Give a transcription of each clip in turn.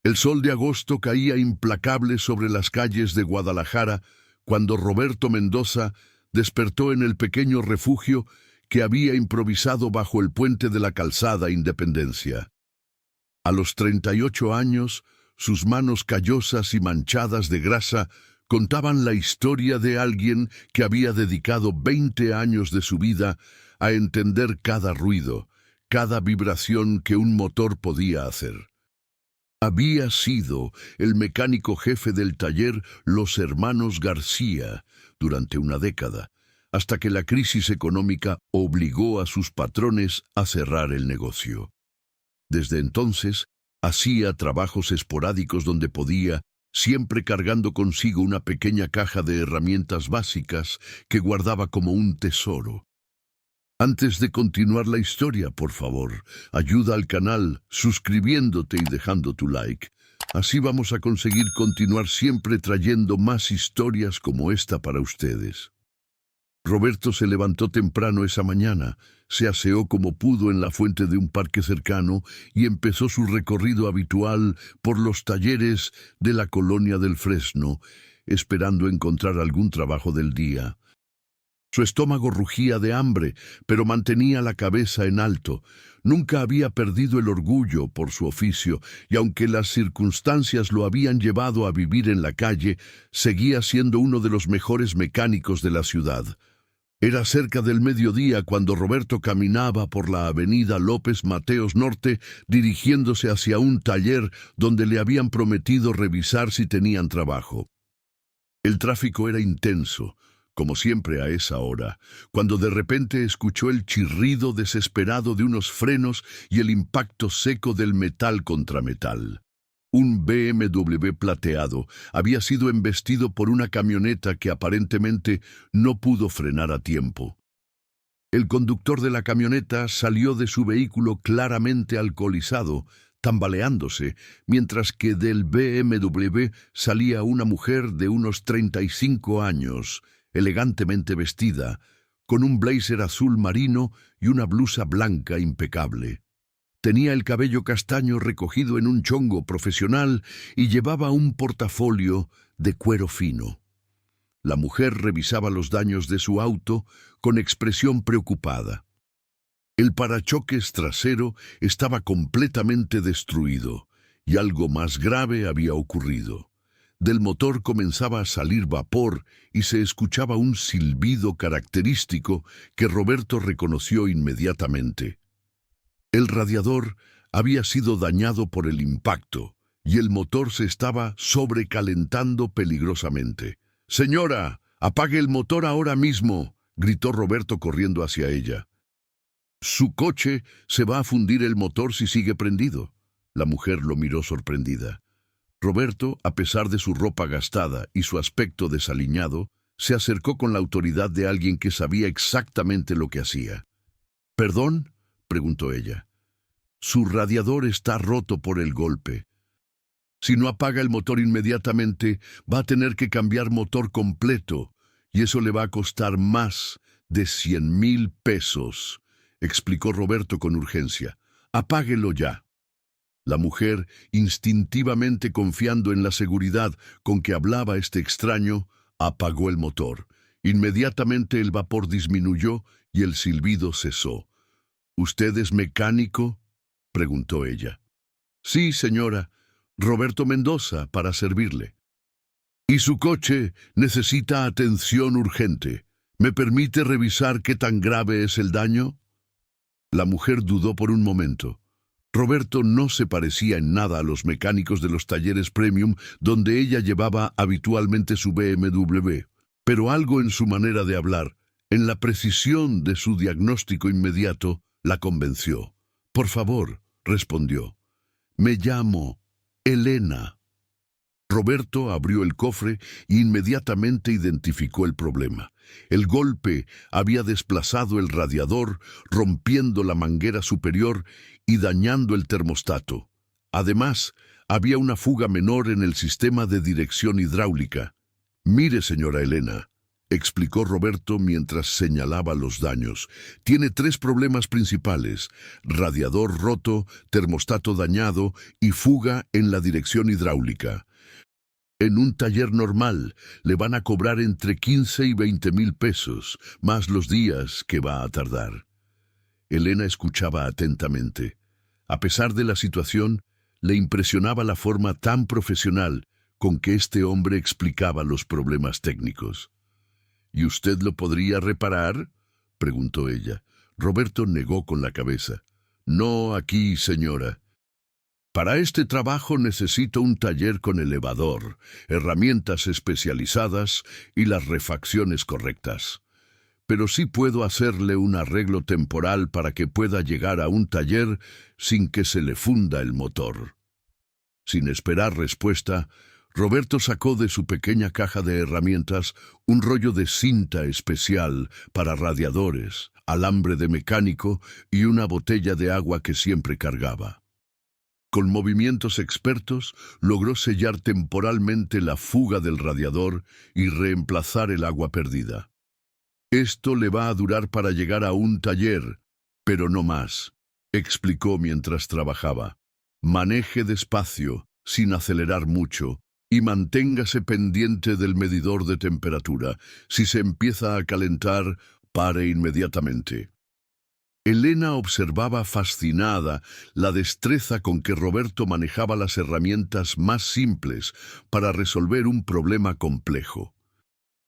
El sol de agosto caía implacable sobre las calles de Guadalajara cuando Roberto Mendoza despertó en el pequeño refugio que había improvisado bajo el puente de la calzada Independencia. A los 38 años, sus manos callosas y manchadas de grasa contaban la historia de alguien que había dedicado 20 años de su vida a entender cada ruido, cada vibración que un motor podía hacer. Había sido el mecánico jefe del taller Los Hermanos García durante una década, hasta que la crisis económica obligó a sus patrones a cerrar el negocio. Desde entonces, hacía trabajos esporádicos donde podía, siempre cargando consigo una pequeña caja de herramientas básicas que guardaba como un tesoro. Antes de continuar la historia, por favor, ayuda al canal suscribiéndote y dejando tu like. Así vamos a conseguir continuar siempre trayendo más historias como esta para ustedes. Roberto se levantó temprano esa mañana, se aseó como pudo en la fuente de un parque cercano y empezó su recorrido habitual por los talleres de la colonia del Fresno, esperando encontrar algún trabajo del día. Su estómago rugía de hambre, pero mantenía la cabeza en alto. Nunca había perdido el orgullo por su oficio, y aunque las circunstancias lo habían llevado a vivir en la calle, seguía siendo uno de los mejores mecánicos de la ciudad. Era cerca del mediodía cuando Roberto caminaba por la avenida López Mateos Norte, dirigiéndose hacia un taller donde le habían prometido revisar si tenían trabajo. El tráfico era intenso, como siempre a esa hora, cuando de repente escuchó el chirrido desesperado de unos frenos y el impacto seco del metal contra metal. Un BMW plateado había sido embestido por una camioneta que aparentemente no pudo frenar a tiempo. El conductor de la camioneta salió de su vehículo claramente alcoholizado, tambaleándose, mientras que del BMW salía una mujer de unos 35 años, elegantemente vestida, con un blazer azul marino y una blusa blanca impecable. Tenía el cabello castaño recogido en un chongo profesional y llevaba un portafolio de cuero fino. La mujer revisaba los daños de su auto con expresión preocupada. El parachoques trasero estaba completamente destruido y algo más grave había ocurrido. Del motor comenzaba a salir vapor y se escuchaba un silbido característico que Roberto reconoció inmediatamente. El radiador había sido dañado por el impacto y el motor se estaba sobrecalentando peligrosamente. «Señora, apague el motor ahora mismo», gritó Roberto corriendo hacia ella. «Su coche se va a fundir el motor si sigue prendido». La mujer lo miró sorprendida. Roberto, a pesar de su ropa gastada y su aspecto desaliñado, se acercó con la autoridad de alguien que sabía exactamente lo que hacía. «¿Perdón?», preguntó ella. «Su radiador está roto por el golpe. Si no apaga el motor inmediatamente, va a tener que cambiar motor completo, y eso le va a costar más de 100,000 pesos», explicó Roberto con urgencia. «Apáguelo ya». La mujer, instintivamente confiando en la seguridad con que hablaba este extraño, apagó el motor. Inmediatamente el vapor disminuyó y el silbido cesó. «¿Usted es mecánico?», preguntó ella. «Sí, señora. Roberto Mendoza, para servirle». «Y su coche necesita atención urgente. ¿Me permite revisar qué tan grave es el daño?». La mujer dudó por un momento. Roberto no se parecía en nada a los mecánicos de los talleres premium donde ella llevaba habitualmente su BMW, pero algo en su manera de hablar, en la precisión de su diagnóstico inmediato, la convenció. «Por favor», respondió. «Me llamo Elena». Roberto abrió el cofre e inmediatamente identificó el problema. El golpe había desplazado el radiador, rompiendo la manguera superior y dañando el termostato. Además, había una fuga menor en el sistema de dirección hidráulica. «Mire, señora Elena, explicó Roberto mientras señalaba los daños. Tiene 3 problemas principales: radiador roto, termostato dañado y fuga en la dirección hidráulica. En un taller normal le van a cobrar entre 15 y 20,000 pesos, más los días que va a tardar. Elena escuchaba atentamente. A pesar de la situación, le impresionaba la forma tan profesional con que este hombre explicaba los problemas técnicos. ¿Y usted lo podría reparar?, preguntó ella. Roberto negó con la cabeza. No aquí, señora. Para este trabajo necesito un taller con elevador, herramientas especializadas y las refacciones correctas. Pero sí puedo hacerle un arreglo temporal para que pueda llegar a un taller sin que se le funda el motor. Sin esperar respuesta, Roberto sacó de su pequeña caja de herramientas un rollo de cinta especial para radiadores, alambre de mecánico y una botella de agua que siempre cargaba. Con movimientos expertos, logró sellar temporalmente la fuga del radiador y reemplazar el agua perdida. Esto le va a durar para llegar a un taller, pero no más, explicó mientras trabajaba. Maneje despacio, sin acelerar mucho, y manténgase pendiente del medidor de temperatura. Si se empieza a calentar, pare inmediatamente. Elena observaba fascinada la destreza con que Roberto manejaba las herramientas más simples para resolver un problema complejo.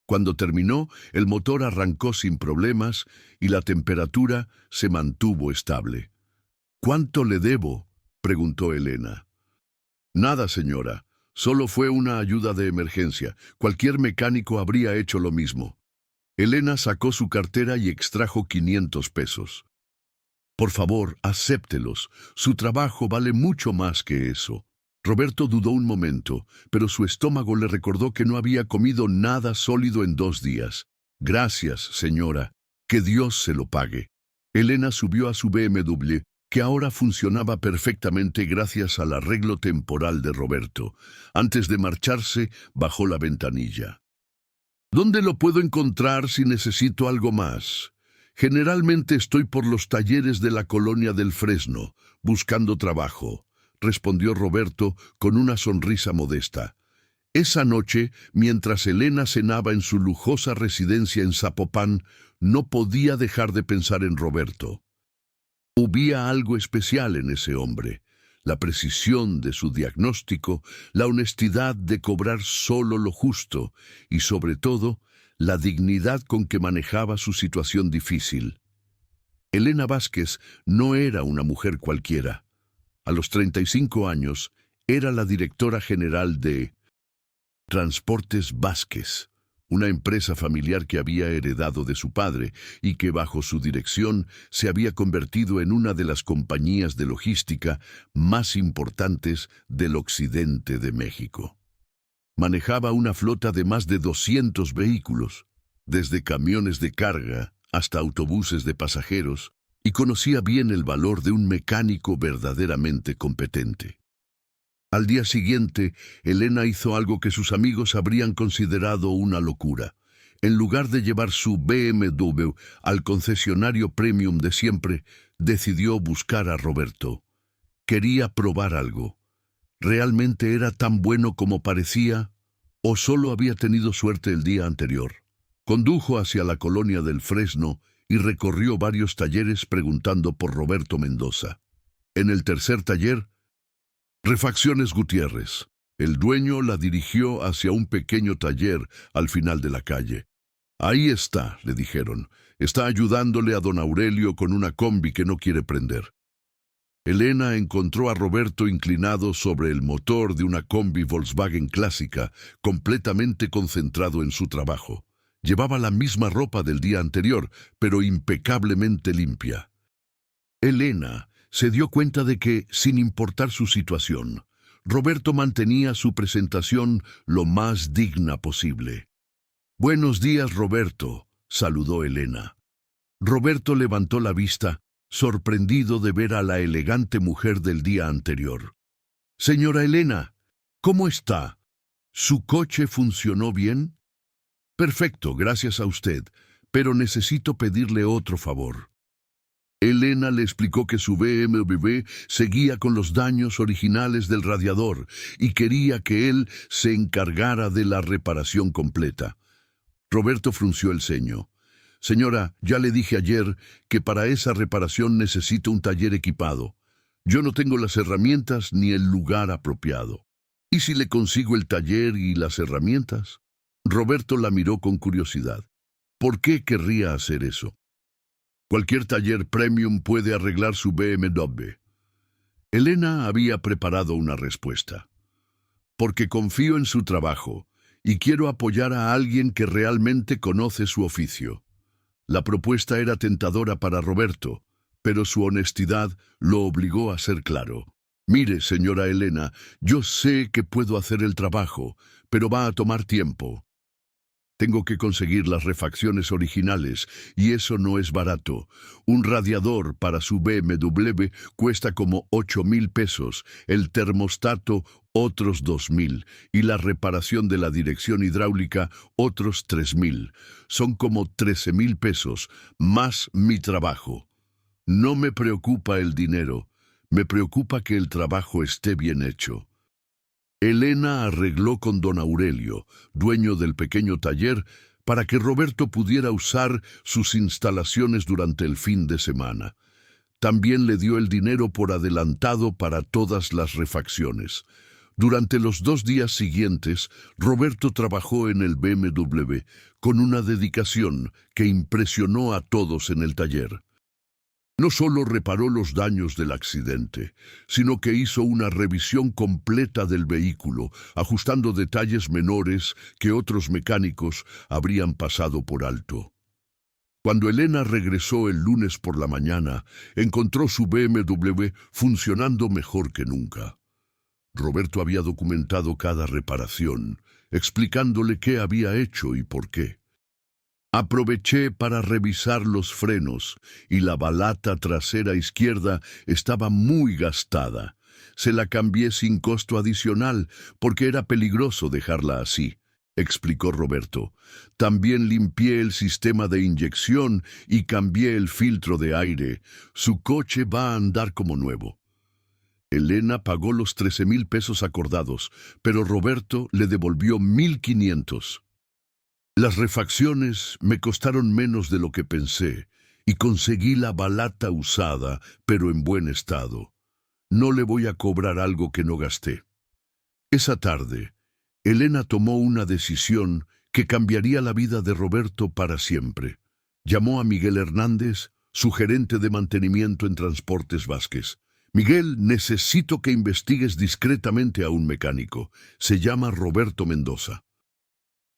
Cuando terminó, el motor arrancó sin problemas y la temperatura se mantuvo estable. ¿Cuánto le debo?, preguntó Elena. Nada, señora. Solo fue una ayuda de emergencia. Cualquier mecánico habría hecho lo mismo. Elena sacó su cartera y extrajo 500 pesos. Por favor, acéptelos. Su trabajo vale mucho más que eso. Roberto dudó un momento, pero su estómago le recordó que no había comido nada sólido en 2 días. Gracias, señora. Que Dios se lo pague. Elena subió a su BMW, que ahora funcionaba perfectamente gracias al arreglo temporal de Roberto. Antes de marcharse, bajó la ventanilla. ¿Dónde lo puedo encontrar si necesito algo más? Generalmente estoy por los talleres de la colonia del Fresno, buscando trabajo, respondió Roberto con una sonrisa modesta. Esa noche, mientras Elena cenaba en su lujosa residencia en Zapopan, no podía dejar de pensar en Roberto. Había algo especial en ese hombre: la precisión de su diagnóstico, la honestidad de cobrar solo lo justo y, sobre todo, la dignidad con que manejaba su situación difícil. Elena Vázquez no era una mujer cualquiera. A los 35 años, era la directora general de Transportes Vázquez, una empresa familiar que había heredado de su padre y que bajo su dirección se había convertido en una de las compañías de logística más importantes del occidente de México. Manejaba una flota de más de 200 vehículos, desde camiones de carga hasta autobuses de pasajeros, y conocía bien el valor de un mecánico verdaderamente competente. Al día siguiente, Elena hizo algo que sus amigos habrían considerado una locura. En lugar de llevar su BMW al concesionario premium de siempre, decidió buscar a Roberto. Quería probar algo. ¿Realmente era tan bueno como parecía? ¿O solo había tenido suerte el día anterior? Condujo hacia la colonia del Fresno y recorrió varios talleres preguntando por Roberto Mendoza. En el tercer taller, Refacciones Gutiérrez. El dueño la dirigió hacia un pequeño taller al final de la calle. Ahí está, le dijeron. Está ayudándole a don Aurelio con una combi que no quiere prender. Elena encontró a Roberto inclinado sobre el motor de una combi Volkswagen clásica, completamente concentrado en su trabajo. Llevaba la misma ropa del día anterior, pero impecablemente limpia. Elena se dio cuenta de que, sin importar su situación, Roberto mantenía su presentación lo más digna posible. «Buenos días, Roberto», saludó Elena. Roberto levantó la vista, sorprendido de ver a la elegante mujer del día anterior. «Señora Elena, ¿cómo está? ¿Su coche funcionó bien?». Perfecto, gracias a usted, pero necesito pedirle otro favor. Elena le explicó que su BMW seguía con los daños originales del radiador y quería que él se encargara de la reparación completa. Roberto frunció el ceño. Señora, ya le dije ayer que para esa reparación necesito un taller equipado. Yo no tengo las herramientas ni el lugar apropiado. ¿Y si le consigo el taller y las herramientas? Roberto la miró con curiosidad. ¿Por qué querría hacer eso? Cualquier taller premium puede arreglar su BMW. Elena había preparado una respuesta. Porque confío en su trabajo y quiero apoyar a alguien que realmente conoce su oficio. La propuesta era tentadora para Roberto, pero su honestidad lo obligó a ser claro. Mire, señora Elena, yo sé que puedo hacer el trabajo, pero va a tomar tiempo. Tengo que conseguir las refacciones originales, y eso no es barato. Un radiador para su BMW cuesta como 8,000 pesos, el termostato otros 2,000, y la reparación de la dirección hidráulica otros 3,000. Son como 13,000 pesos, más mi trabajo. No me preocupa el dinero, me preocupa que el trabajo esté bien hecho. Elena arregló con don Aurelio, dueño del pequeño taller, para que Roberto pudiera usar sus instalaciones durante el fin de semana. También le dio el dinero por adelantado para todas las refacciones. Durante los 2 días siguientes, Roberto trabajó en el BMW con una dedicación que impresionó a todos en el taller. No solo reparó los daños del accidente, sino que hizo una revisión completa del vehículo, ajustando detalles menores que otros mecánicos habrían pasado por alto. Cuando Elena regresó el lunes por la mañana, encontró su BMW funcionando mejor que nunca. Roberto había documentado cada reparación, explicándole qué había hecho y por qué. Aproveché para revisar los frenos y la balata trasera izquierda estaba muy gastada. Se la cambié sin costo adicional porque era peligroso dejarla así, explicó Roberto. También limpié el sistema de inyección y cambié el filtro de aire. Su coche va a andar como nuevo. Elena pagó los 13,000 pesos acordados, pero Roberto le devolvió 1,500. Las refacciones me costaron menos de lo que pensé y conseguí la balata usada, pero en buen estado. No le voy a cobrar algo que no gasté. Esa tarde, Elena tomó una decisión que cambiaría la vida de Roberto para siempre. Llamó a Miguel Hernández, su gerente de mantenimiento en Transportes Vázquez. Miguel, necesito que investigues discretamente a un mecánico. Se llama Roberto Mendoza.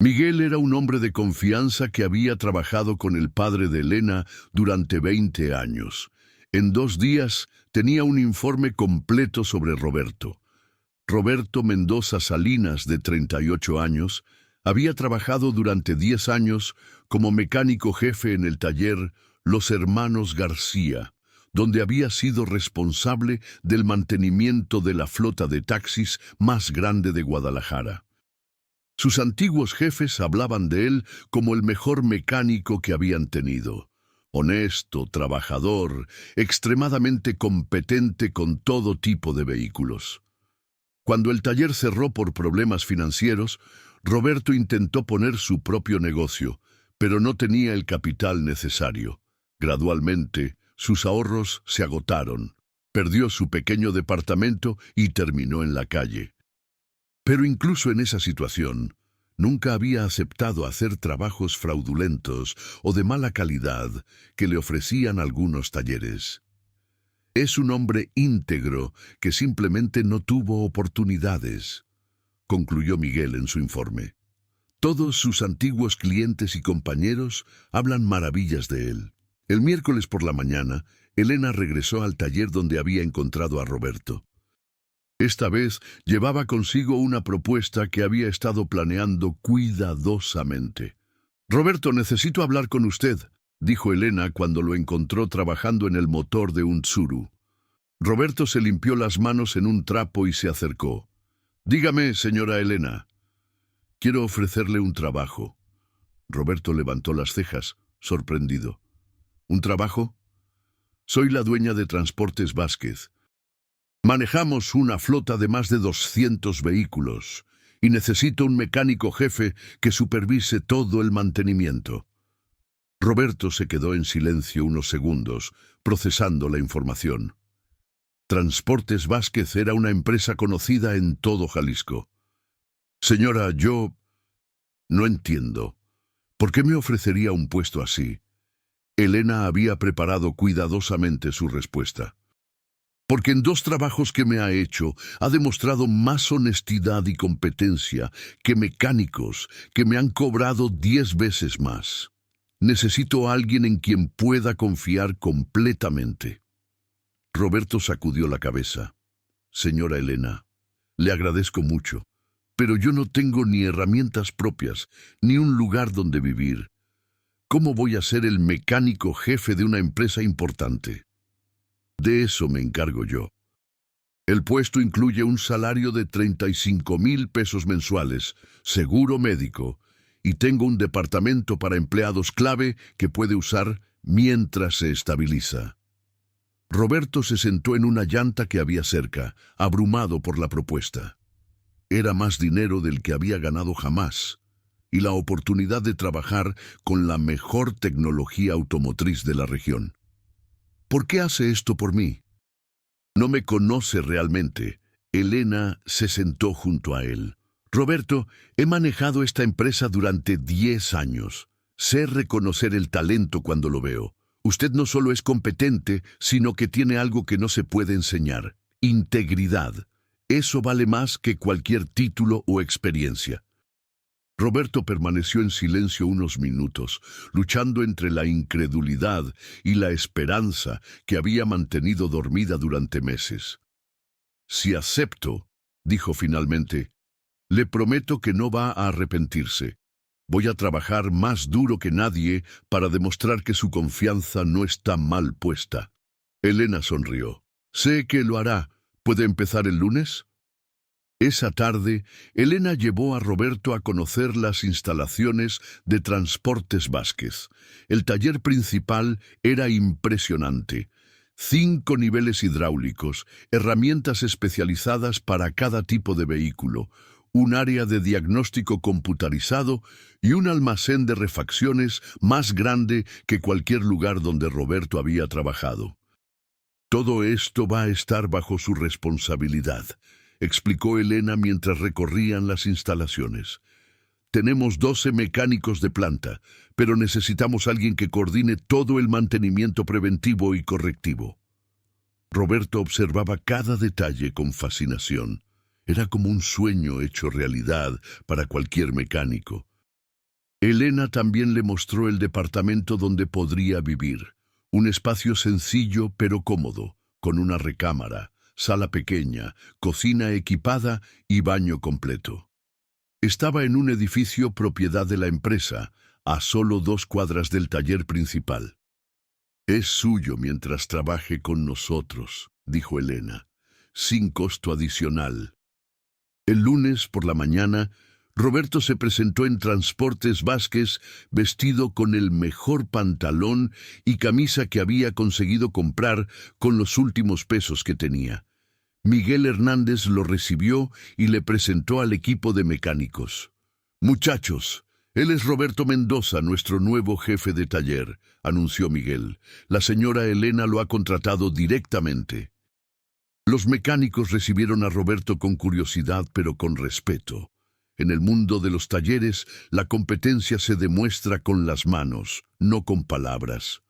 Miguel era un hombre de confianza que había trabajado con el padre de Elena durante 20 años. En 2 días tenía un informe completo sobre Roberto. Roberto Mendoza Salinas, de 38 años, había trabajado durante 10 años como mecánico jefe en el taller Los Hermanos García, donde había sido responsable del mantenimiento de la flota de taxis más grande de Guadalajara. Sus antiguos jefes hablaban de él como el mejor mecánico que habían tenido. Honesto, trabajador, extremadamente competente con todo tipo de vehículos. Cuando el taller cerró por problemas financieros, Roberto intentó poner su propio negocio, pero no tenía el capital necesario. Gradualmente, sus ahorros se agotaron. Perdió su pequeño departamento y terminó en la calle. Pero incluso en esa situación, nunca había aceptado hacer trabajos fraudulentos o de mala calidad que le ofrecían algunos talleres. Es un hombre íntegro que simplemente no tuvo oportunidades, concluyó Miguel en su informe. Todos sus antiguos clientes y compañeros hablan maravillas de él. El miércoles por la mañana, Elena regresó al taller donde había encontrado a Roberto. Esta vez llevaba consigo una propuesta que había estado planeando cuidadosamente. «Roberto, necesito hablar con usted», dijo Elena cuando lo encontró trabajando en el motor de un Tsuru. Roberto se limpió las manos en un trapo y se acercó. «Dígame, señora Elena». «Quiero ofrecerle un trabajo». Roberto levantó las cejas, sorprendido. ¿Un trabajo? Soy la dueña de Transportes Vázquez. Manejamos una flota de más de 200 vehículos y necesito un mecánico jefe que supervise todo el mantenimiento. Roberto se quedó en silencio unos segundos, procesando la información. Transportes Vázquez era una empresa conocida en todo Jalisco. Señora, yo no entiendo. ¿Por qué me ofrecería un puesto así? Elena había preparado cuidadosamente su respuesta. Porque en 2 trabajos que me ha hecho, ha demostrado más honestidad y competencia que mecánicos que me han cobrado 10 veces más. Necesito a alguien en quien pueda confiar completamente. Roberto sacudió la cabeza. Señora Elena, le agradezco mucho, pero yo no tengo ni herramientas propias, ni un lugar donde vivir. ¿Cómo voy a ser el mecánico jefe de una empresa importante? De eso me encargo yo. El puesto incluye un salario de 35,000 pesos mensuales, seguro médico, y tengo un departamento para empleados clave que puede usar mientras se estabiliza. Roberto se sentó en una llanta que había cerca, abrumado por la propuesta. Era más dinero del que había ganado jamás, y la oportunidad de trabajar con la mejor tecnología automotriz de la región. ¿Por qué hace esto por mí? No me conoce realmente. Elena se sentó junto a él. Roberto, he manejado esta empresa durante 10 años. Sé reconocer el talento cuando lo veo. Usted no solo es competente, sino que tiene algo que no se puede enseñar: integridad. Eso vale más que cualquier título o experiencia. Roberto permaneció en silencio unos minutos, luchando entre la incredulidad y la esperanza que había mantenido dormida durante meses. Si acepto, dijo finalmente, le prometo que no va a arrepentirse. Voy a trabajar más duro que nadie para demostrar que su confianza no está mal puesta. Elena sonrió. Sé que lo hará. ¿Puede empezar el lunes? Esa tarde, Elena llevó a Roberto a conocer las instalaciones de Transportes Vázquez. El taller principal era impresionante. 5 niveles hidráulicos, herramientas especializadas para cada tipo de vehículo, un área de diagnóstico computarizado y un almacén de refacciones más grande que cualquier lugar donde Roberto había trabajado. Todo esto va a estar bajo su responsabilidad, explicó Elena mientras recorrían las instalaciones. Tenemos 12 mecánicos de planta, pero necesitamos alguien que coordine todo el mantenimiento preventivo y correctivo. Roberto observaba cada detalle con fascinación. Era como un sueño hecho realidad para cualquier mecánico. Elena también le mostró el departamento donde podría vivir. Un espacio sencillo pero cómodo, con una recámara, sala pequeña, cocina equipada y baño completo. Estaba en un edificio propiedad de la empresa, a solo 2 cuadras del taller principal. Es suyo mientras trabaje con nosotros, dijo Elena, sin costo adicional. El lunes por la mañana, Roberto se presentó en Transportes Vázquez vestido con el mejor pantalón y camisa que había conseguido comprar con los últimos pesos que tenía. Miguel Hernández lo recibió y le presentó al equipo de mecánicos. «Muchachos, él es Roberto Mendoza, nuestro nuevo jefe de taller», anunció Miguel. «La señora Elena lo ha contratado directamente». Los mecánicos recibieron a Roberto con curiosidad, pero con respeto. En el mundo de los talleres, la competencia se demuestra con las manos, no con palabras.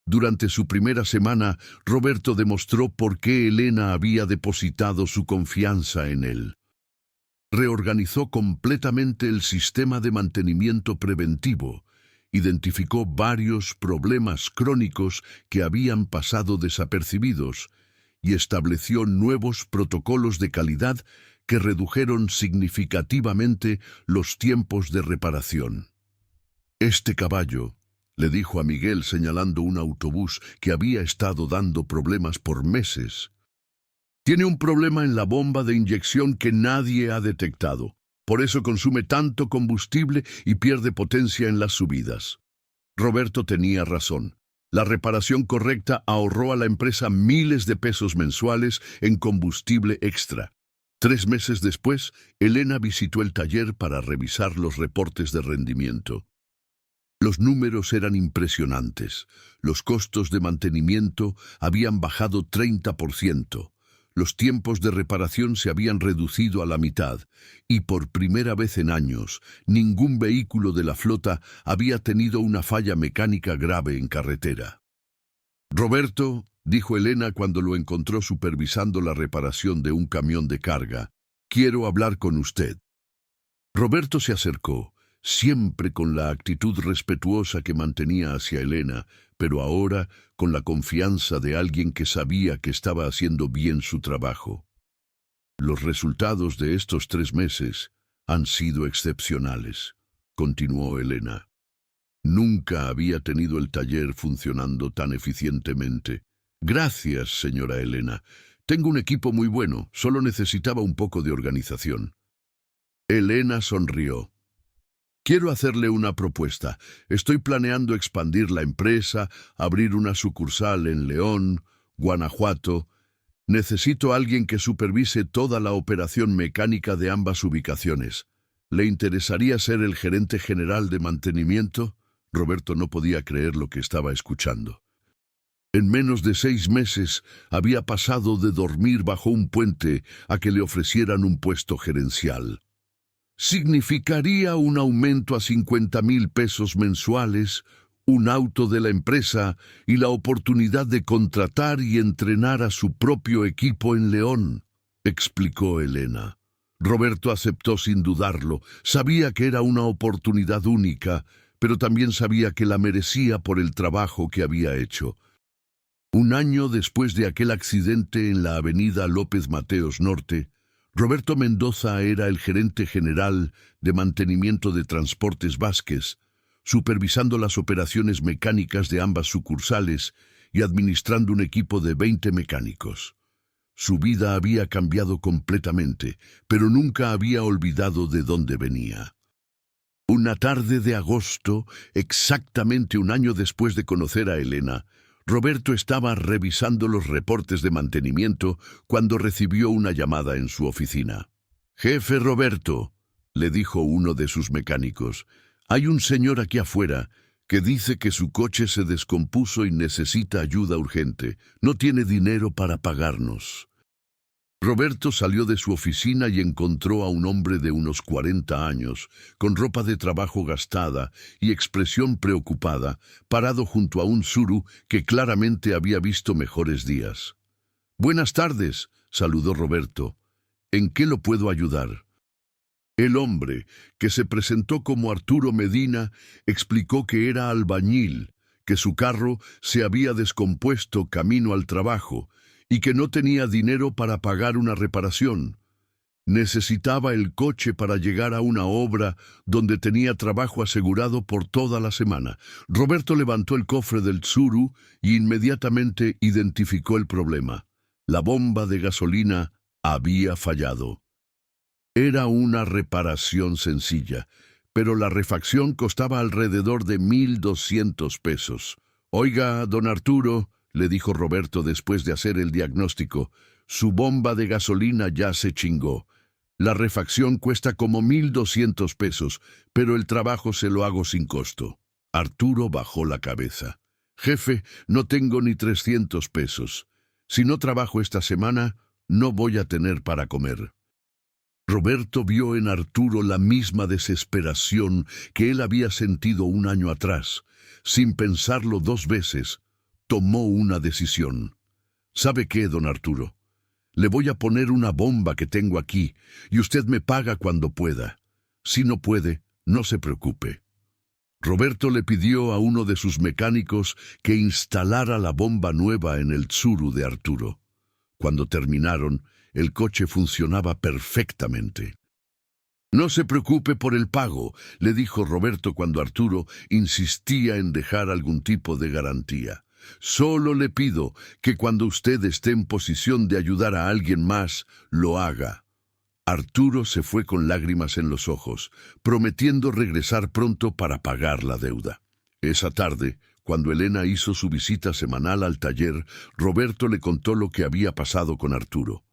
Durante su primera semana, Roberto demostró por qué Elena había depositado su confianza en él. Reorganizó completamente el sistema de mantenimiento preventivo, identificó varios problemas crónicos que habían pasado desapercibidos y estableció nuevos protocolos de calidad que redujeron significativamente los tiempos de reparación. «Este caballo», le dijo a Miguel señalando un autobús que había estado dando problemas por meses, «tiene un problema en la bomba de inyección que nadie ha detectado. Por eso consume tanto combustible y pierde potencia en las subidas. Roberto tenía razón. La reparación correcta ahorró a la empresa miles de pesos mensuales en combustible extra. 3 meses después, Elena visitó el taller para revisar los reportes de rendimiento. Los números eran impresionantes. Los costos de mantenimiento habían bajado 30%. Los tiempos de reparación se habían reducido a la mitad y por primera vez en años, ningún vehículo de la flota había tenido una falla mecánica grave en carretera. «Roberto», dijo Elena cuando lo encontró supervisando la reparación de un camión de carga, «quiero hablar con usted». Roberto se acercó, siempre con la actitud respetuosa que mantenía hacia Elena, pero ahora con la confianza de alguien que sabía que estaba haciendo bien su trabajo. «Los resultados de estos 3 meses han sido excepcionales», continuó Elena. «Nunca había tenido el taller funcionando tan eficientemente. Gracias, señora Elena. Tengo un equipo muy bueno, solo necesitaba un poco de organización». Elena sonrió. «Quiero hacerle una propuesta. Estoy planeando expandir la empresa, abrir una sucursal en León, Guanajuato. Necesito a alguien que supervise toda la operación mecánica de ambas ubicaciones. ¿Le interesaría ser el gerente general de mantenimiento?» Roberto no podía creer lo que estaba escuchando. En menos de 6 meses había pasado de dormir bajo un puente a que le ofrecieran un puesto gerencial. Significaría un aumento a 50,000 pesos mensuales, un auto de la empresa y la oportunidad de contratar y entrenar a su propio equipo en León, explicó Elena. Roberto aceptó sin dudarlo. Sabía que era una oportunidad única, pero también sabía que la merecía por el trabajo que había hecho. Un año después de aquel accidente en la avenida López Mateos Norte, Roberto Mendoza era el gerente general de mantenimiento de Transportes Vázquez, supervisando las operaciones mecánicas de ambas sucursales y administrando un equipo de 20 mecánicos. Su vida había cambiado completamente, pero nunca había olvidado de dónde venía. Una tarde de agosto, exactamente un año después de conocer a Elena, Roberto estaba revisando los reportes de mantenimiento cuando recibió una llamada en su oficina. «Jefe Roberto», le dijo uno de sus mecánicos, «hay un señor aquí afuera que dice que su coche se descompuso y necesita ayuda urgente. No tiene dinero para pagarnos». Roberto salió de su oficina y encontró a un hombre de unos 40 años, con ropa de trabajo gastada y expresión preocupada, parado junto a un Tsuru que claramente había visto mejores días. «Buenas tardes», saludó Roberto. «¿En qué lo puedo ayudar?» El hombre, que se presentó como Arturo Medina, explicó que era albañil, que su carro se había descompuesto camino al trabajo, y que no tenía dinero para pagar una reparación. Necesitaba el coche para llegar a una obra donde tenía trabajo asegurado por toda la semana. Roberto levantó el cofre del Tsuru y inmediatamente identificó el problema. La bomba de gasolina había fallado. Era una reparación sencilla, pero la refacción costaba alrededor de 1,200 pesos. «Oiga, don Arturo», le dijo Roberto después de hacer el diagnóstico, «su bomba de gasolina ya se chingó. La refacción cuesta como 1,200 pesos, pero el trabajo se lo hago sin costo». Arturo bajó la cabeza. «Jefe, no tengo ni 300 pesos. Si no trabajo esta semana, no voy a tener para comer». Roberto vio en Arturo la misma desesperación que él había sentido un año atrás. Sin pensarlo 2 veces, tomó una decisión. «¿Sabe qué, don Arturo? Le voy a poner una bomba que tengo aquí y usted me paga cuando pueda. Si no puede, no se preocupe». Roberto le pidió a uno de sus mecánicos que instalara la bomba nueva en el Tsuru de Arturo. Cuando terminaron, el coche funcionaba perfectamente. «No se preocupe por el pago», le dijo Roberto cuando Arturo insistía en dejar algún tipo de garantía. «Solo le pido que cuando usted esté en posición de ayudar a alguien más, lo haga». Arturo se fue con lágrimas en los ojos, prometiendo regresar pronto para pagar la deuda. Esa tarde, cuando Elena hizo su visita semanal al taller, Roberto le contó lo que había pasado con Arturo.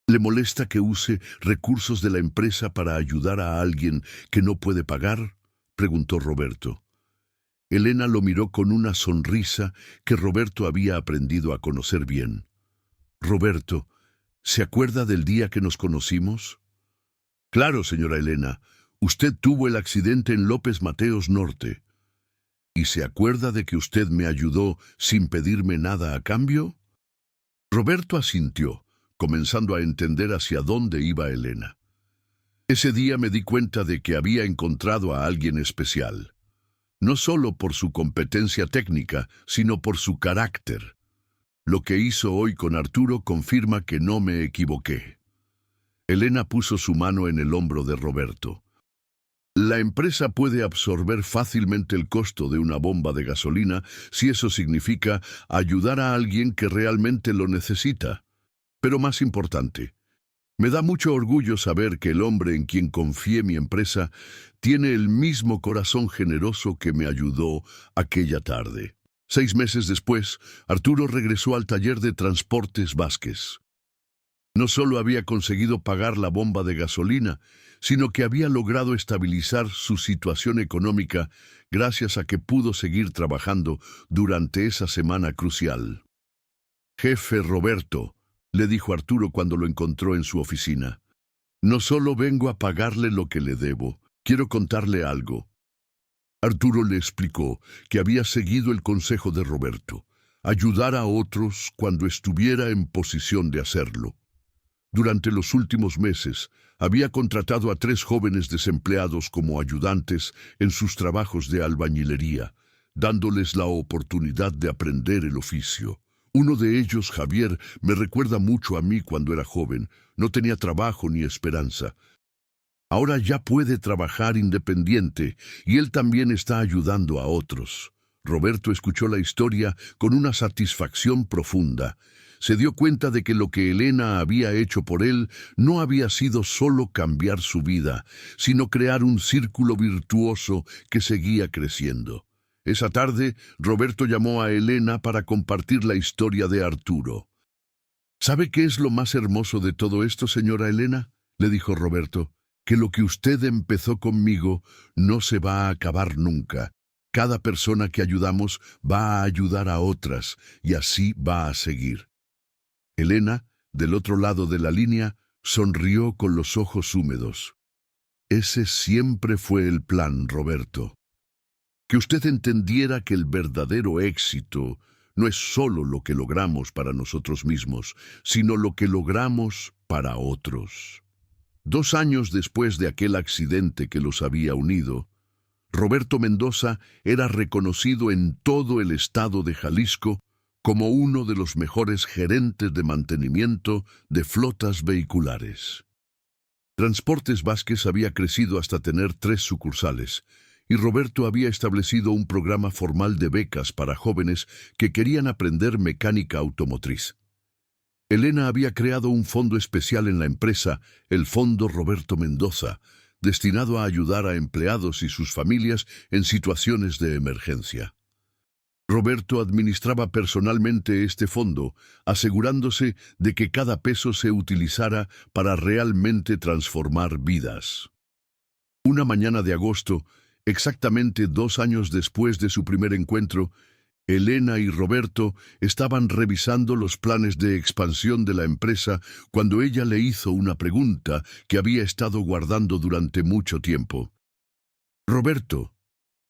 ¿Le molesta que use recursos de la empresa para ayudar a alguien que no puede pagar?, preguntó Roberto. Elena lo miró con una sonrisa que Roberto había aprendido a conocer bien. Roberto, ¿se acuerda del día que nos conocimos? Claro, señora Elena. Usted tuvo el accidente en López Mateos Norte. ¿Y se acuerda de que usted me ayudó sin pedirme nada a cambio? Roberto asintió, comenzando a entender hacia dónde iba Elena. Ese día me di cuenta de que había encontrado a alguien especial. No solo por su competencia técnica, sino por su carácter. Lo que hizo hoy con Arturo confirma que no me equivoqué. Elena puso su mano en el hombro de Roberto. La empresa puede absorber fácilmente el costo de una bomba de gasolina si eso significa ayudar a alguien que realmente lo necesita. Pero más importante, me da mucho orgullo saber que el hombre en quien confié mi empresa tiene el mismo corazón generoso que me ayudó aquella tarde. 6 meses después, Arturo regresó al taller de transportes Vázquez. No solo había conseguido pagar la bomba de gasolina, sino que había logrado estabilizar su situación económica gracias a que pudo seguir trabajando durante esa semana crucial. «Jefe Roberto», le dijo Arturo cuando lo encontró en su oficina, «no solo vengo a pagarle lo que le debo, quiero contarle algo». Arturo le explicó que había seguido el consejo de Roberto, ayudar a otros cuando estuviera en posición de hacerlo. Durante los últimos meses, había contratado a 3 jóvenes desempleados como ayudantes en sus trabajos de albañilería, dándoles la oportunidad de aprender el oficio. Uno de ellos, Javier, me recuerda mucho a mí cuando era joven. No tenía trabajo ni esperanza. Ahora ya puede trabajar independiente y él también está ayudando a otros. Roberto escuchó la historia con una satisfacción profunda. Se dio cuenta de que lo que Elena había hecho por él no había sido solo cambiar su vida, sino crear un círculo virtuoso que seguía creciendo. Esa tarde, Roberto llamó a Elena para compartir la historia de Arturo. ¿Sabe qué es lo más hermoso de todo esto, señora Elena?, le dijo Roberto. Que lo que usted empezó conmigo no se va a acabar nunca. Cada persona que ayudamos va a ayudar a otras, y así va a seguir. Elena, del otro lado de la línea, sonrió con los ojos húmedos. Ese siempre fue el plan, Roberto. Que usted entendiera que el verdadero éxito no es solo lo que logramos para nosotros mismos, sino lo que logramos para otros. 2 años después de aquel accidente que los había unido, Roberto Mendoza era reconocido en todo el estado de Jalisco como uno de los mejores gerentes de mantenimiento de flotas vehiculares. Transportes Vázquez había crecido hasta tener 3 sucursales, y Roberto había establecido un programa formal de becas para jóvenes que querían aprender mecánica automotriz. Elena había creado un fondo especial en la empresa, el Fondo Roberto Mendoza, destinado a ayudar a empleados y sus familias en situaciones de emergencia. Roberto administraba personalmente este fondo, asegurándose de que cada peso se utilizara para realmente transformar vidas. Una mañana de agosto, exactamente 2 años después de su primer encuentro, Elena y Roberto estaban revisando los planes de expansión de la empresa cuando ella le hizo una pregunta que había estado guardando durante mucho tiempo. Roberto,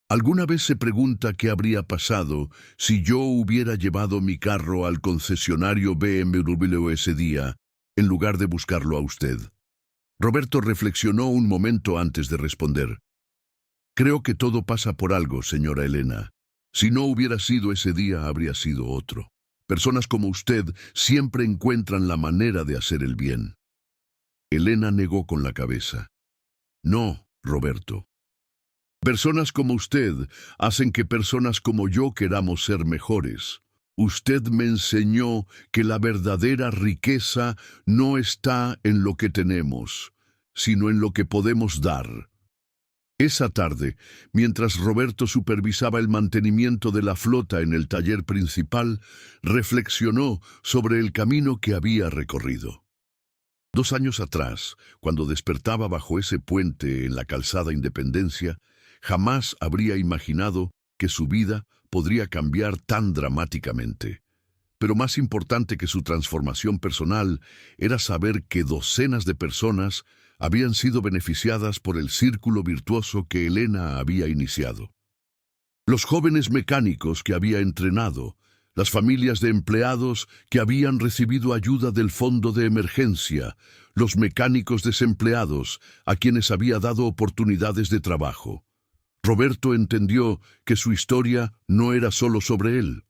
¿alguna vez se pregunta qué habría pasado si yo hubiera llevado mi carro al concesionario BMW ese día, en lugar de buscarlo a usted? Roberto reflexionó un momento antes de responder. Creo que todo pasa por algo, señora Elena. Si no hubiera sido ese día, habría sido otro. Personas como usted siempre encuentran la manera de hacer el bien. Elena negó con la cabeza. No, Roberto. Personas como usted hacen que personas como yo queramos ser mejores. Usted me enseñó que la verdadera riqueza no está en lo que tenemos, sino en lo que podemos dar. Esa tarde, mientras Roberto supervisaba el mantenimiento de la flota en el taller principal, reflexionó sobre el camino que había recorrido. 2 años atrás, cuando despertaba bajo ese puente en la calzada Independencia, jamás habría imaginado que su vida podría cambiar tan dramáticamente. Pero más importante que su transformación personal era saber que docenas de personas habían sido beneficiadas por el círculo virtuoso que Elena había iniciado. Los jóvenes mecánicos que había entrenado, las familias de empleados que habían recibido ayuda del fondo de emergencia, los mecánicos desempleados a quienes había dado oportunidades de trabajo. Roberto entendió que su historia no era solo sobre él.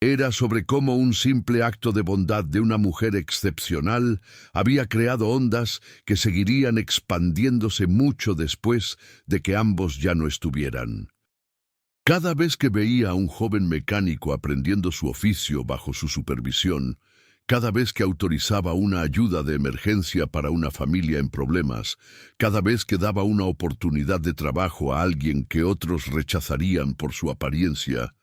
Era sobre cómo un simple acto de bondad de una mujer excepcional había creado ondas que seguirían expandiéndose mucho después de que ambos ya no estuvieran. Cada vez que veía a un joven mecánico aprendiendo su oficio bajo su supervisión, cada vez que autorizaba una ayuda de emergencia para una familia en problemas, cada vez que daba una oportunidad de trabajo a alguien que otros rechazarían por su apariencia,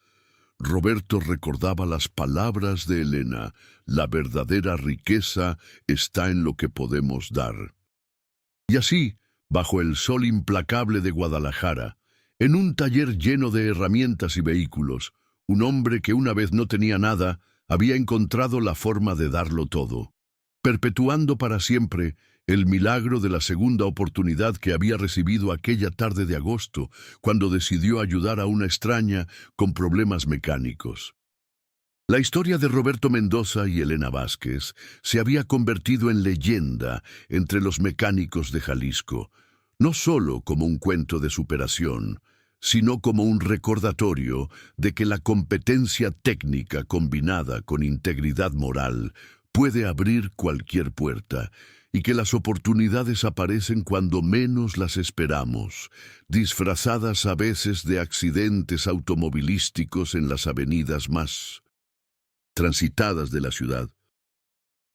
Roberto recordaba las palabras de Elena: la verdadera riqueza está en lo que podemos dar. Y así, bajo el sol implacable de Guadalajara, en un taller lleno de herramientas y vehículos, un hombre que una vez no tenía nada, había encontrado la forma de darlo todo, perpetuando para siempre el milagro de la segunda oportunidad que había recibido aquella tarde de agosto, cuando decidió ayudar a una extraña con problemas mecánicos. La historia de Roberto Mendoza y Elena Vázquez se había convertido en leyenda entre los mecánicos de Jalisco, no solo como un cuento de superación, sino como un recordatorio de que la competencia técnica combinada con integridad moral puede abrir cualquier puerta, y que las oportunidades aparecen cuando menos las esperamos, disfrazadas a veces de accidentes automovilísticos en las avenidas más transitadas de la ciudad.